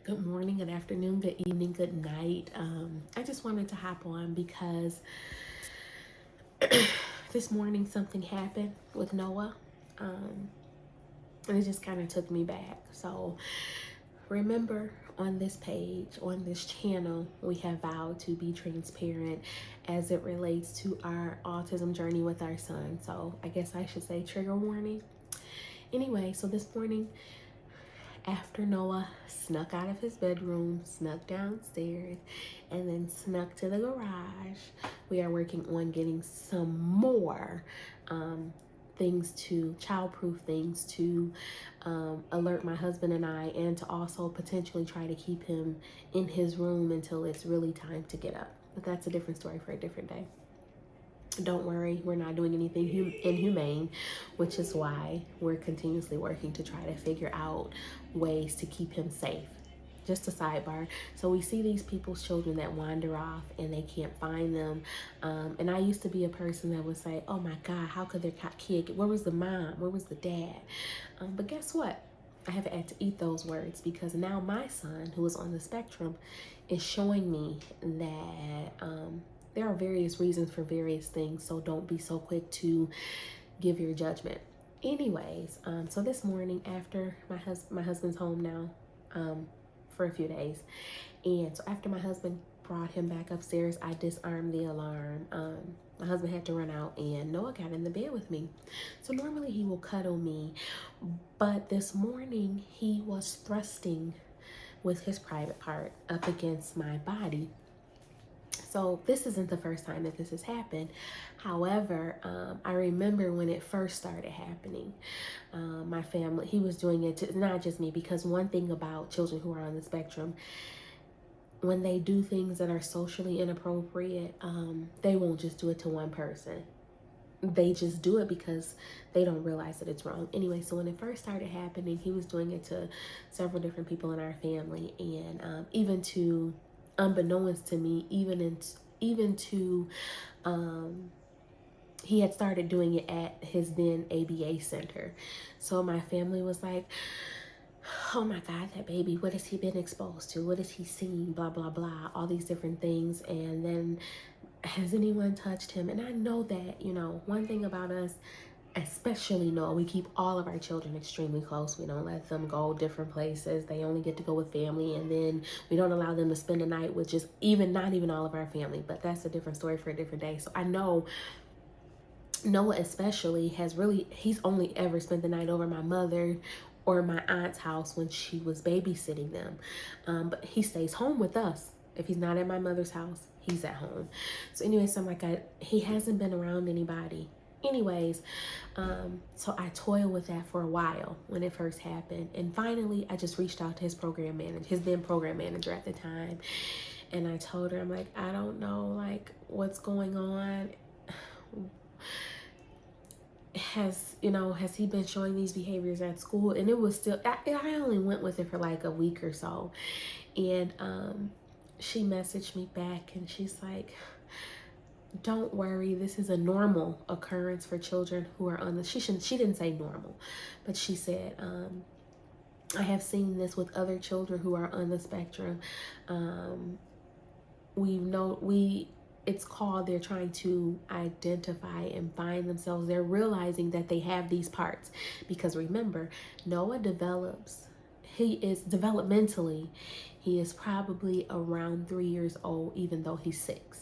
Good morning, good afternoon, good evening, good night. I just wanted to hop on because this morning something happened with Noah, um, and it just kind of took me back. So, remember on this page, on this channel, we have vowed to be transparent as it relates to our autism journey with our son. So, I guess I should say trigger warning. Anyway, so this morning, after Noah snuck out of his bedroom, snuck downstairs, and then snuck to the garage, we are working on getting some more things to childproof things to alert my husband and I, and to also potentially try to keep him in his room until it's really time to get up. But that's a different story for a different day. Don't worry, we're not doing anything inhumane, which is why we're continuously working to try to figure out ways to keep him safe. Just a sidebar. So we see these people's children that wander off and they can't find them. And I used to be a person that would say, oh my God, how could their kid, where was the mom? Where was the dad? But guess what? I have had to eat those words because now my son, who is on the spectrum, is showing me that there are various reasons for various things. So don't be so quick to give your judgment. Anyways, so this morning after my husband's home now for a few days, and so after my husband brought him back upstairs, I disarmed the alarm. My husband had to run out and Noah got in the bed with me. So normally he will cuddle me, but this morning he was thrusting with his private part up against my body. So this isn't the first time that this has happened. However, I remember when it first started happening, my family, he was doing it to not just me, because one thing about children who are on the spectrum, when they do things that are socially inappropriate, they won't just do it to one person. They just do it because they don't realize that it's wrong. Anyway, so when it first started happening, he was doing it to several different people in our family, and even to, unbeknownst to me, even to he had started doing it at his then ABA center. So my family was like, oh my God, that baby, what has he been exposed to? What has he seen? Blah, blah, blah, all these different things. And then, has anyone touched him? And I know that, one thing about us, especially Noah, we keep all of our children extremely close. We don't let them go different places. They only get to go with family, and then we don't allow them to spend the night with just not even all of our family. But that's a different story for a different day. So I know Noah especially he's only ever spent the night over my mother or my aunt's house when she was babysitting them. But he stays home with us. If he's not at my mother's house, he's at home. So anyway, so I'm like, he hasn't been around anybody. Anyways, so I toiled with that for a while when it first happened. And finally, I just reached out to his then program manager at the time. And I told her, I'm like, I don't know, like, what's going on. Has he been showing these behaviors at school? And it was still, I only went with it for like a week or so. And she messaged me back and she's like, don't worry, this is a normal occurrence for children who are on the, she didn't say normal, but she said, I have seen this with other children who are on the spectrum. It's called, they're trying to identify and find themselves. They're realizing that they have these parts, because remember, Noah he is developmentally, he is probably around 3 years old, even though he's 6.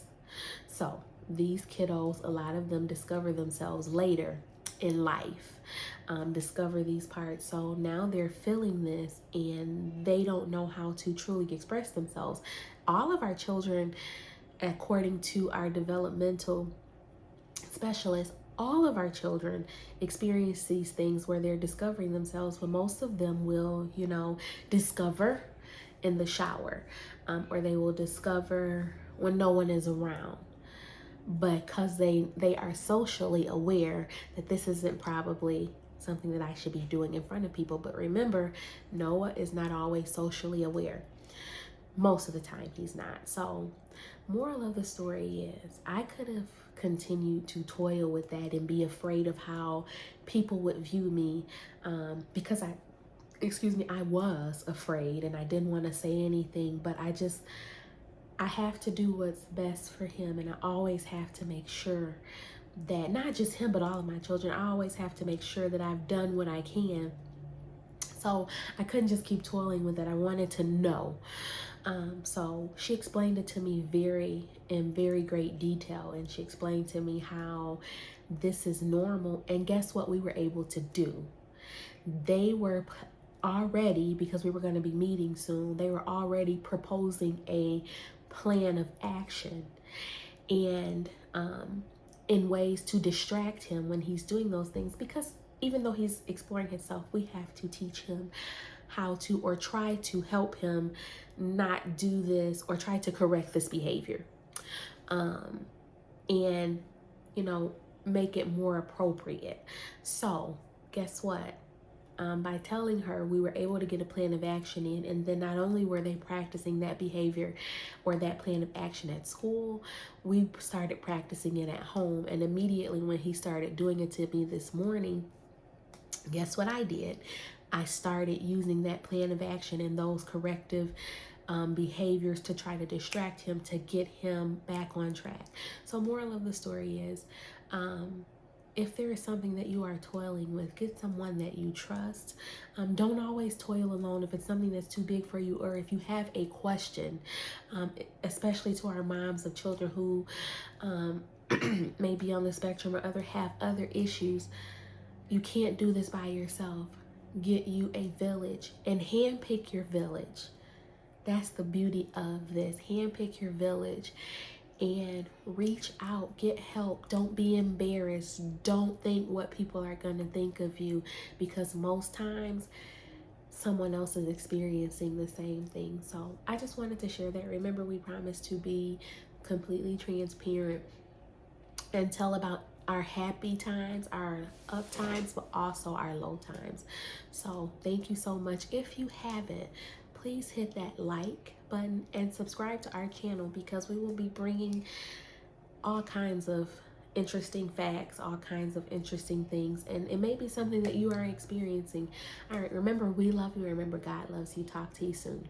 So these kiddos, a lot of them discover themselves later in life, discover these parts. So now they're feeling this and they don't know how to truly express themselves. All of our children, according to our developmental specialists, all of our children experience these things where they're discovering themselves, but most of them will, discover in the shower, or they will discover when no one is around, because they are socially aware that this isn't probably something that I should be doing in front of people. But remember, Noah is not always socially aware. Most of the time he's not. So moral of the story is, I could have continued to toil with that and be afraid of how people would view me, because excuse me, I was afraid and I didn't want to say anything, but I have to do what's best for him. And I always have to make sure that not just him, but all of my children, I always have to make sure that I've done what I can. So I couldn't just keep toiling with it. I wanted to know. So she explained it to me in very great detail. And she explained to me how this is normal. And guess what we were able to do? They were already, because we were going to be meeting soon, they were already proposing a plan of action and in ways to distract him when he's doing those things, because even though he's exploring himself, we have to teach him how to, or try to help him not do this, or try to correct this behavior, and make it more appropriate. So guess what? By telling her, we were able to get a plan of action in. And then not only were they practicing that behavior or that plan of action at school, we started practicing it at home. And immediately when he started doing it to me this morning, guess what I did? I started using that plan of action and those corrective behaviors to try to distract him, to get him back on track. So moral of the story is, if there is something that you are toiling with, get someone that you trust. Don't always toil alone if it's something that's too big for you, or if you have a question, especially to our moms of children who may be on the spectrum or have other issues. You can't do this by yourself. Get you a village and handpick your village. That's the beauty of this. Handpick your village and reach out, get help. Don't be embarrassed. Don't think what people are going to think of you, because most times someone else is experiencing the same thing. So I just wanted to share that. Remember, we promised to be completely transparent and tell about our happy times, our up times, but also our low times. So thank you so much. If you haven't, please hit that like button and subscribe to our channel, because we will be bringing all kinds of interesting facts, all kinds of interesting things, and it may be something that you are experiencing. All right, remember, we love you. Remember, God loves you. Talk to you soon.